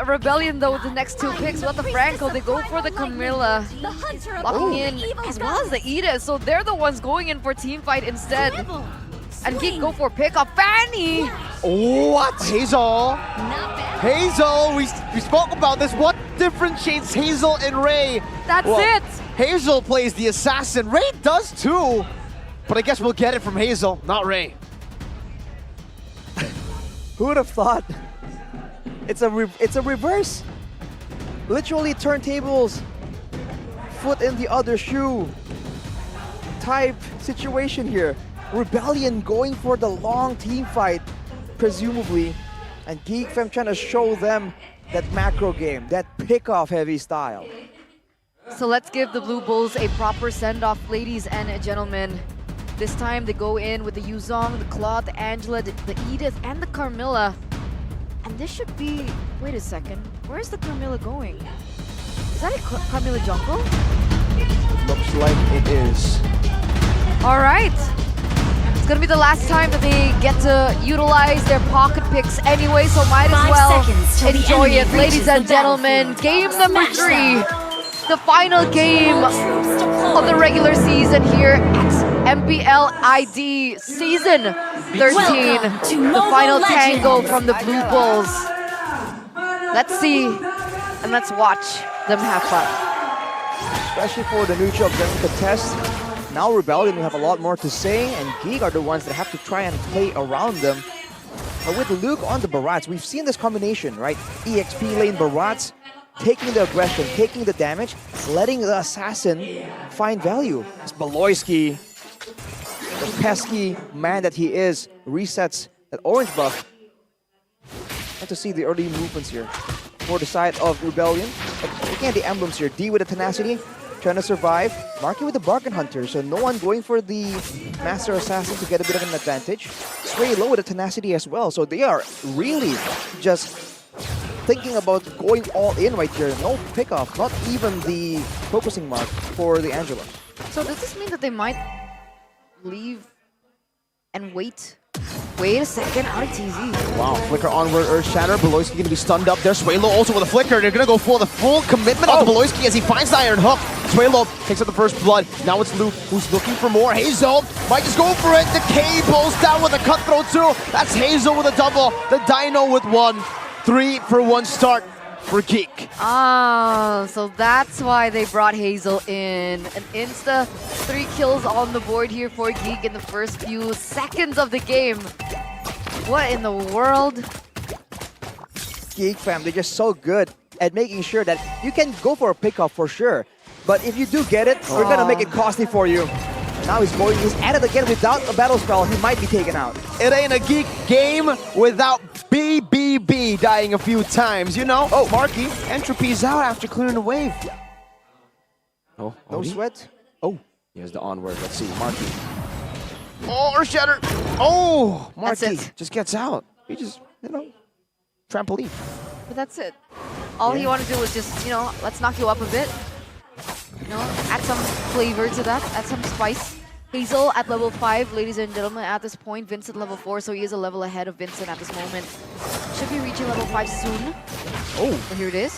Rebellion though with the next two picks. What the Franco? They go for the Camilla, locking in as well as the Edith. So they're the ones going in for team fight instead. And Geek go for pickup. Fanny! What? Hazel. Hazel, we spoke about this. What differentiates Hazel and Ray? That's it. Hazel plays the assassin. Ray does too. But I guess we'll get it from Hazel, not Ray. Who would have thought? It's a reverse. Literally turntables, foot in the other shoe type situation here. Rebellion going for the long team fight, presumably, and Geek Fam trying to show them that macro game, that pick-off heavy style. So let's give the Blue Bulls a proper send-off, ladies and gentlemen. This time they go in with the Yuzong, the Claude, the Angela, the Edith, and the Carmilla. And this should be... Wait a second. Where's the Carmilla going? Is that a Carmilla jungle? It looks like it is. All right. It's gonna be the last time that they get to utilize their pocket picks anyway, so might as well enjoy it. Ladies and gentlemen, game number 3. The final game of the regular season here at MPL ID Season 13. The final tango from the Blue Bulls. Let's see and let's watch them have fun. Especially for the neutral objective contest. Now Rebellion will have a lot more to say, and Geek are the ones that have to try and play around them. But with Luke on the Barats, we've seen this combination, right? EXP lane Barats, taking the aggression, taking the damage, letting the assassin find value. It's Beloyski, the pesky man that he is, resets that orange buff. And to see the early movements here for the side of Rebellion. But looking at the emblems here, D with the tenacity, trying to survive. Marky with the Bargain Hunter, so no one going for the Master Assassin to get a bit of an advantage. Sway low with the tenacity as well, so they are really just thinking about going all in right here. No pickoff, not even the focusing mark for the Angela. So does this mean that they might leave and wait? Wait a second, out of TZ. Wow, Flicker onward, Earth Shatter. Beloyski going to be stunned up there. Swaylo also with a Flicker. They're going to go for the full commitment on Beloyski as he finds the Iron Hook. Swaylo takes up the first blood. Now it's Luke who's looking for more. Hazel might just go for it. The cables down with a Cutthroat too. That's Hazel with a double. The Dino with 1. 3 for 1 start for Geek. Ah, so that's why they brought Hazel in. An insta 3 kills on the board here for Geek in the first few seconds of the game. What in the world? Geek Fam, they're just so good at making sure that you can go for a pickoff for sure. But if you do get it, we're gonna make it costly for you. Now he's at it again without a battle spell. He might be taken out. It ain't a Geek game without BBB dying a few times, you know? Oh, Marky, Entropy's out after clearing the wave. Oh, No sweat. Oh, here's the onward. Let's see, Marky. Oh, Earth Shatter. Oh, Marky just gets out. He just, you know, trampoline. But that's it. All he wanted to do was just, you know, let's knock you up a bit. You know, add some flavor to that, add some spice. Hazel at level 5, ladies and gentlemen, at this point. Vincent level 4, so he is a level ahead of Vincent at this moment. Should be reaching level 5 soon. Oh, But here it is.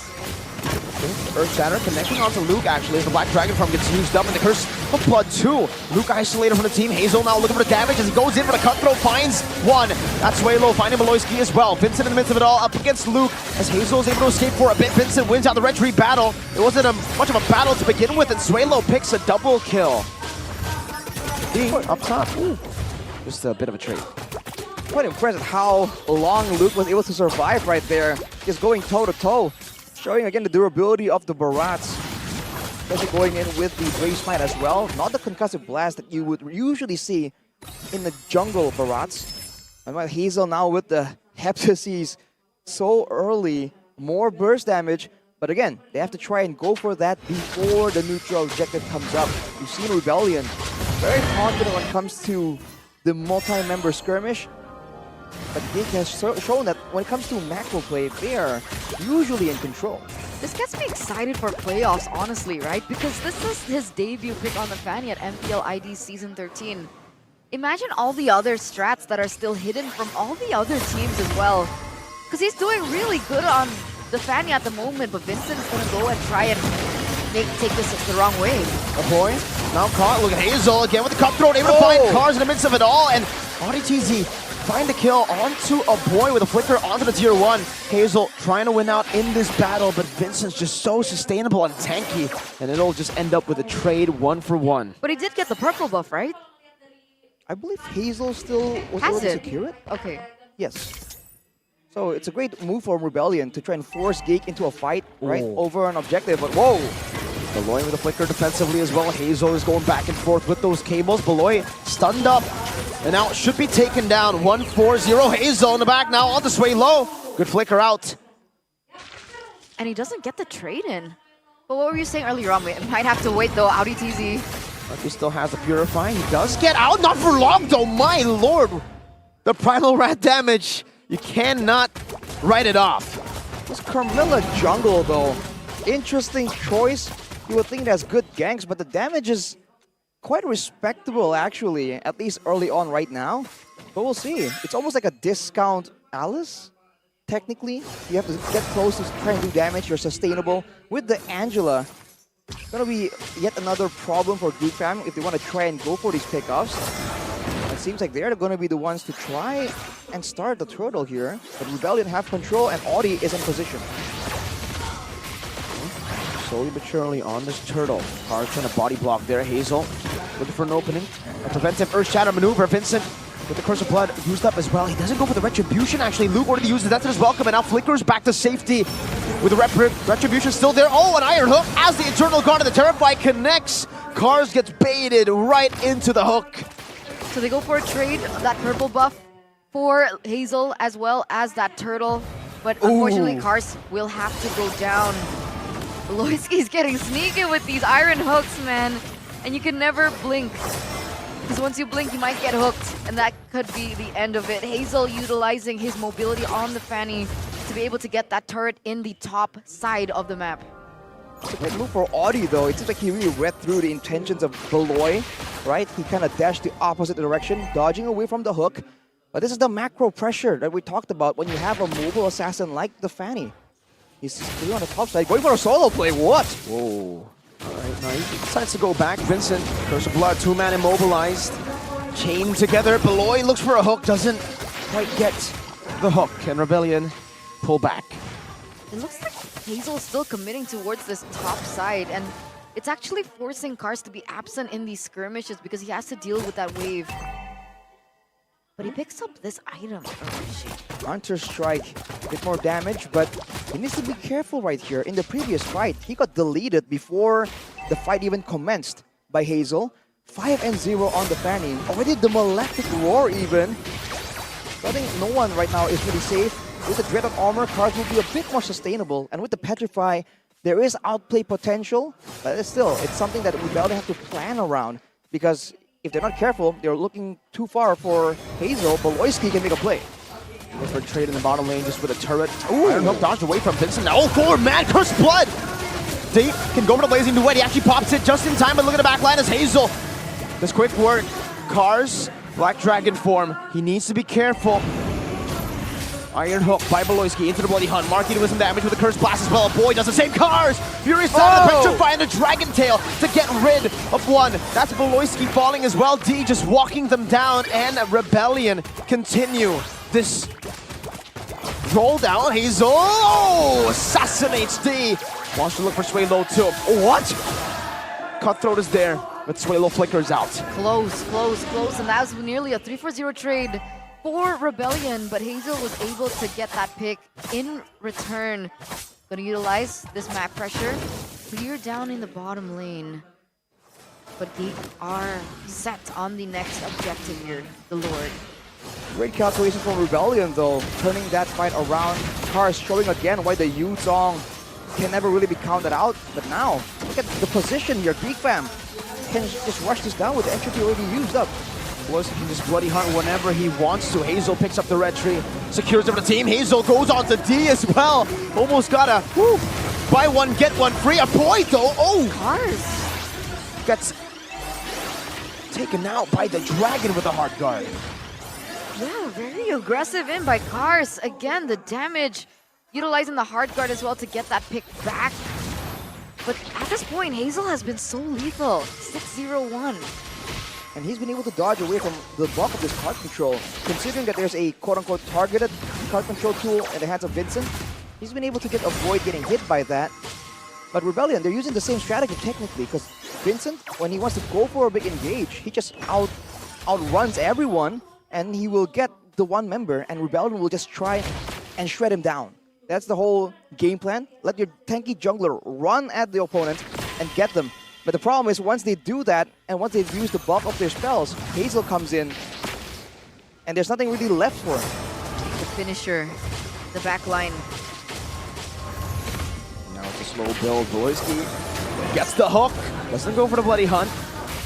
Earth Shatter connecting onto Luke actually as the Black Dragon farm gets used up and the Curse of Blood too. Luke isolated from the team. Hazel now looking for the damage as he goes in for the Cutthroat, finds 1. That's Swaylo finding Beloyski as well. Vincent in the midst of it all up against Luke as Hazel is able to escape for a bit. Vincent wins out the Red Tree battle. It wasn't much of a battle to begin with and Swaylo picks a double kill. Up top. Ooh. Just a bit of a trade. Quite impressed at how long Luke was able to survive right there. Just going toe-to-toe. Showing again the durability of the Barats. Especially going in with the Blaze Smite as well. Not the concussive blast that you would usually see in the jungle Barats. And while Hazel now with the Heptases so early. More burst damage. But again, they have to try and go for that before the neutral objective comes up. You've seen Rebellion very confident when it comes to the multi-member skirmish. But Geek has shown that when it comes to macro play, they are usually in control. This gets me excited for playoffs, honestly, right? Because this is his debut pick on the Fanny at MPL ID Season 13. Imagine all the other strats that are still hidden from all the other teams as well. Because he's doing really good on the Fanny at the moment, but Vincent's gonna go and try and take this the wrong way. A boy now caught. Look at Hazel again with the cutthroat, able to find Cars in the midst of it all, and RBTZ find the kill onto a boy with a flicker onto the tier 1. Hazel trying to win out in this battle, but Vincent's just so sustainable and tanky, and it'll just end up with a trade 1-for-1. But he did get the purple buff, right? I believe Hazel still was able to secure it. Okay. Yes. So it's a great move for Rebellion to try and force Geek into a fight, right, over an objective. But whoa! Beloy with a flicker defensively as well. Hazel is going back and forth with those cables. Beloy stunned up, and now should be taken down. 1-4-0. Hazel in the back now on the sway low. Good flicker out. And he doesn't get the trade in. But what were you saying earlier on? We might have to wait though. Audi TZ. But he still has the Purify. He does get out. Not for long though. My lord. The Primal Rat damage. You cannot write it off. This Carmilla jungle though. Interesting choice. You would think it has good ganks, but the damage is quite respectable actually, at least early on right now. But we'll see. It's almost like a discount Alice. Technically, you have to get close to try and do damage. You're sustainable. With the Angela, it's gonna be yet another problem for Geek Fam if they want to try and go for these pickoffs. It seems like they're going to be the ones to try and start the turtle here. But Rebellion have control and Audi is in position. Slowly but surely on this turtle. Cars trying to body block there. Hazel looking for an opening. A preventive Earth Shatter maneuver. Vincent with the Curse of Blood used up as well. He doesn't go for the Retribution actually. Luke already used the Death to his welcome and now flickers back to safety with the Retribution still there. Oh, an Iron Hook as the Eternal Guard of the Terrify connects. Cars gets baited right into the hook. So they go for a trade, that purple buff for Hazel as well as that turtle. But unfortunately, Cars will have to go down. Loiski's getting sneaky with these iron hooks, man. And you can never blink. Because once you blink, you might get hooked. And that could be the end of it. Hazel utilizing his mobility on the Fanny to be able to get that turret in the top side of the map. It's a great move for Audi though. It seems like he really read through the intentions of Beloy, right? He kind of dashed the opposite direction, dodging away from the hook. But this is the macro pressure that we talked about when you have a mobile assassin like the Fanny. He's still on the top side, going for a solo play. What? Whoa. Alright, now he decides to go back. Vincent, Curse of Blood, 2-man immobilized. Chained together. Beloy looks for a hook, doesn't quite get the hook. And Rebellion pull back. It looks like Hazel's still committing towards this top side, and it's actually forcing Cars to be absent in these skirmishes because he has to deal with that wave. But he picks up this item. Oh, shit. Counter Strike, a bit more damage, but he needs to be careful right here. In the previous fight, he got deleted before the fight even commenced by Hazel. 5-0 on the Fanny. Already the Malefic Roar even. So I think no one right now is really safe. With the Dreaded Armor, Cars will be a bit more sustainable. And with the Petrify, there is outplay potential, but it's something that Rebellion have to plan around. Because if they're not careful, they're looking too far for Hazel, but Loiski can make a play. Goes for a trade in the bottom lane just with a turret. Iron Hook dodged away from Vincent. Now, forward, man, Cursed Blood! Deep can go for the Blazing Duet. He actually pops it just in time, but look at the back line as Hazel. This quick work. Cars, Black Dragon form. He needs to be careful. Iron Hook by Beloyski into the Bloody Hunt. Marky doing some damage with the Curse Blast as well. A boy does the same. Cars! Furious down the Petrify and the Dragon Tail to get rid of one. That's Beloyski falling as well. D just walking them down, and Rebellion continue this roll down. Hazel assassinates D. Wants to look for Swaylo too. What? Cutthroat is there, but Swaylo flickers out. Close, and that was nearly a 3-4-0 trade for Rebellion, but Hazel was able to get that pick in return. Gonna utilize this map pressure. Clear down in the bottom lane. But Geek are set on the next objective here, the Lord. Great calculation from Rebellion though, turning that fight around. Cars showing again why the Yu-Zong can never really be counted out. But now, look at the position here. Geek Fam can just rush this down with the entropy already used up. Loiski can just Bloody Hunt whenever he wants to. Hazel picks up the red tree, secures it for the team. Hazel goes on to D as well. Almost got a buy one, get one free. A point though. Oh! Cars Gets taken out by the Dragon with a hard guard. Yeah, very aggressive in by Cars. Again, the damage, utilizing the hard guard as well to get that pick back. But at this point, Hazel has been so lethal. 6-0-1. And he's been able to dodge away from the bulk of this card control. Considering that there's a quote-unquote targeted card control tool in the hands of Vincent, he's been able to avoid getting hit by that. But Rebellion, they're using the same strategy technically, because Vincent, when he wants to go for a big engage, he just outruns everyone, and he will get the one member, and Rebellion will just try and shred him down. That's the whole game plan. Let your tanky jungler run at the opponent and get them. But the problem is, once they do that, and once they've used the bulk of their spells, Hazel comes in, and there's nothing really left for him. The finisher, the back line. Now it's a slow build. Beloyski gets the hook. Doesn't go for the bloody hunt.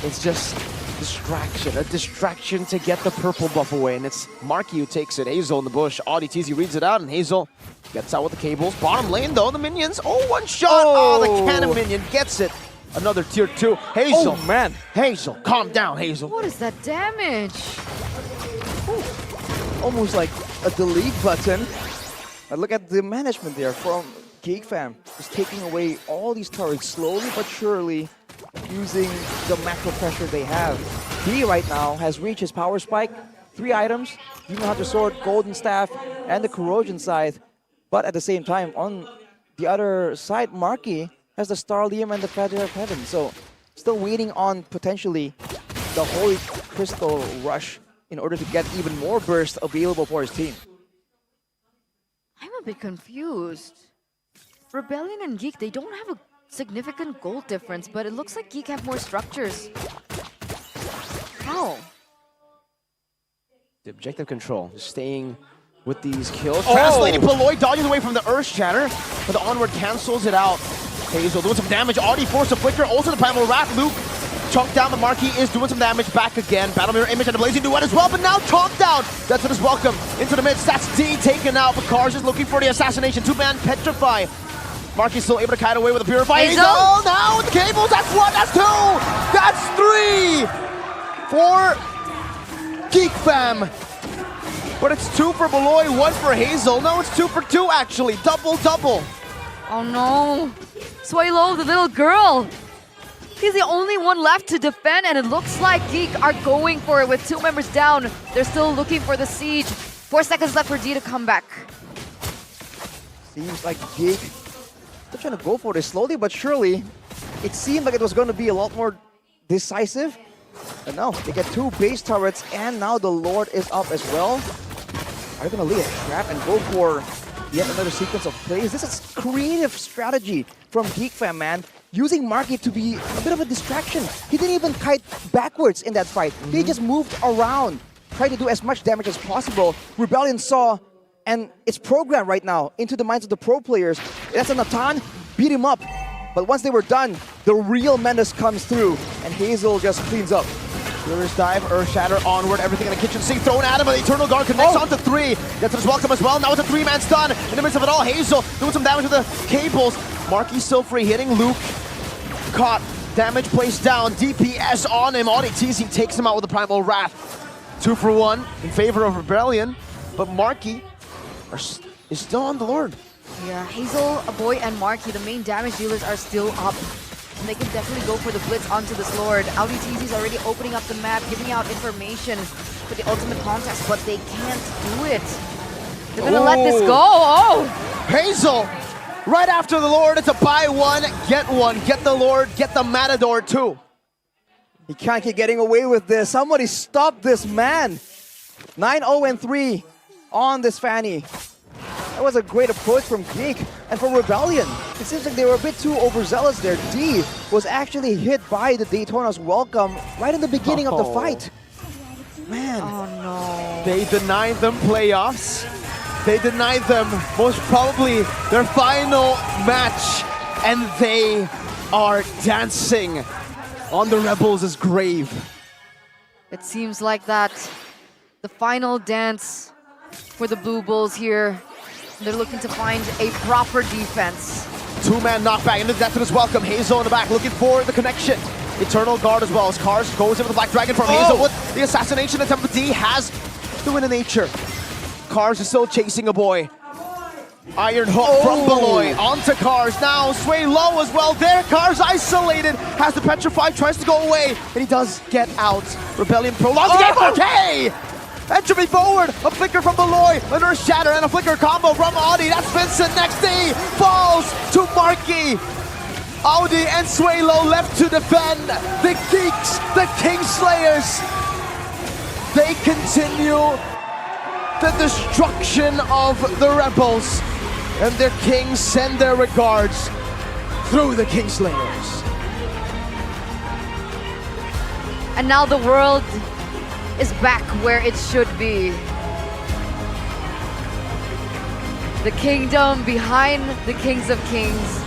It's just a distraction to get the purple buff away. And it's Marky who takes it. Hazel in the bush. ODTZ reads it out, and Hazel gets out with the cables. Bottom lane though, the minions. Oh, one shot. Oh, the cannon minion gets it. Another tier 2. Hazel. Oh, man. Hazel, calm down, Hazel. What is that damage? Ooh. Almost like a delete button. But look at the management there from Geek Fam. Just taking away all these turrets slowly but surely, using the macro pressure they have. He right now has reached his power spike. 3 items, Demon Hunter Sword, Golden Staff, and the Corrosion Scythe. But at the same time, on the other side, Marky has the Starlium and the Feather of Heaven. So still waiting on potentially the Holy Crystal Rush in order to get even more burst available for his team. I'm a bit confused. Rebellion and Geek, they don't have a significant gold difference, but it looks like Geek have more structures. How? The objective control, just staying with these kills. Translating, Beloy dodges away from the Earth Shatter, but the onward cancels it out. Hazel doing some damage, already forced a flicker, also the Primal Wrath. Luke chunked down, the Marquee is doing some damage back again. Battle Mirror Image and a Blazing Duet as well, but now chunked down. That's what is welcome into the mid. That's D taken out, but Cars is looking for the assassination. 2-man Petrify. Marquee still able to kite away with a Purify. Hazel now with the cables, that's 1, that's 2, that's 3 for Geek Fam. But it's 2 for Beloy, 1 for Hazel. No, it's 2 for 2 actually. Double. Oh no. Swaylo, the little girl. He's the only one left to defend, and it looks like Geek are going for it with 2 members down. They're still looking for the siege. 4 seconds left for D to come back. Seems like Geek, they're trying to go for this slowly but surely. It seemed like it was going to be a lot more decisive. But no, they get 2 base turrets, and now the Lord is up as well. Are they going to lay a trap and go for yet another sequence of plays? This is creative strategy from Geek Fam, man. Using Marky to be a bit of a distraction. He didn't even kite backwards in that fight. He just moved around, trying to do as much damage as possible. Rebellion saw, and it's programmed right now into the minds of the pro players. That's a Natan, beat him up. But once they were done, the real menace comes through, and Hazel just cleans up. Reverse dive, Earth Shatter onward, everything in the kitchen sink thrown at him, but the Eternal Guard connects onto 3. That's his welcome as well. Now it's a 3-man stun. In the midst of it all, Hazel doing some damage with the cables. Marky still free hitting. Luke caught, damage placed down, DPS on him. ODTZ takes him out with the Primal Wrath. 2 for 1 in favor of Rebellion, but Marky is still on the Lord. Yeah, Hazel, Boy, and Marky, the main damage dealers, are still up. And they can definitely go for the blitz onto this Lord. LDTZ is already opening up the map, giving out information for the ultimate contest, but they can't do it. They're gonna let this go. Oh! Hazel, right after the Lord, it's a buy 1, get 1. Get the Lord, get the Matador too. He can't keep getting away with this. Somebody stop this man. 9-0-3 on this Fanny. That was a great approach from Geek. And for Rebellion, it seems like they were a bit too overzealous there. D was actually hit by the Daytona's welcome right in the beginning of the fight. Man. Oh no. They denied them playoffs. They denied them most probably their final match. And they are dancing on the Rebels' grave. It seems like that. The final dance for the Blue Bulls here. They're looking to find a proper defense. 2-man knockback into that to his welcome. Hazel in the back looking for the connection. Eternal Guard as well as Cars goes in with the Black Dragon from Hazel with the assassination attempt. D has the win of nature. Cars is still chasing a boy. Iron hook from Beloy onto Cars. Now Sway low as well. There, Cars isolated. Has the Petrify, tries to go away, and he does get out. Rebellion prolongs the game. Okay! Entropy forward. A flicker from Beloy. An Earth Shatter and a flicker combo from Audi. That's Vincent. Next D falls to Marky. Audi and Swaylo left to defend. The Geeks, the Kingslayers, they continue the destruction of the Rebels. And their kings send their regards through the Kingslayers. And now the world is back where it should be. The kingdom behind the Kings of Kings.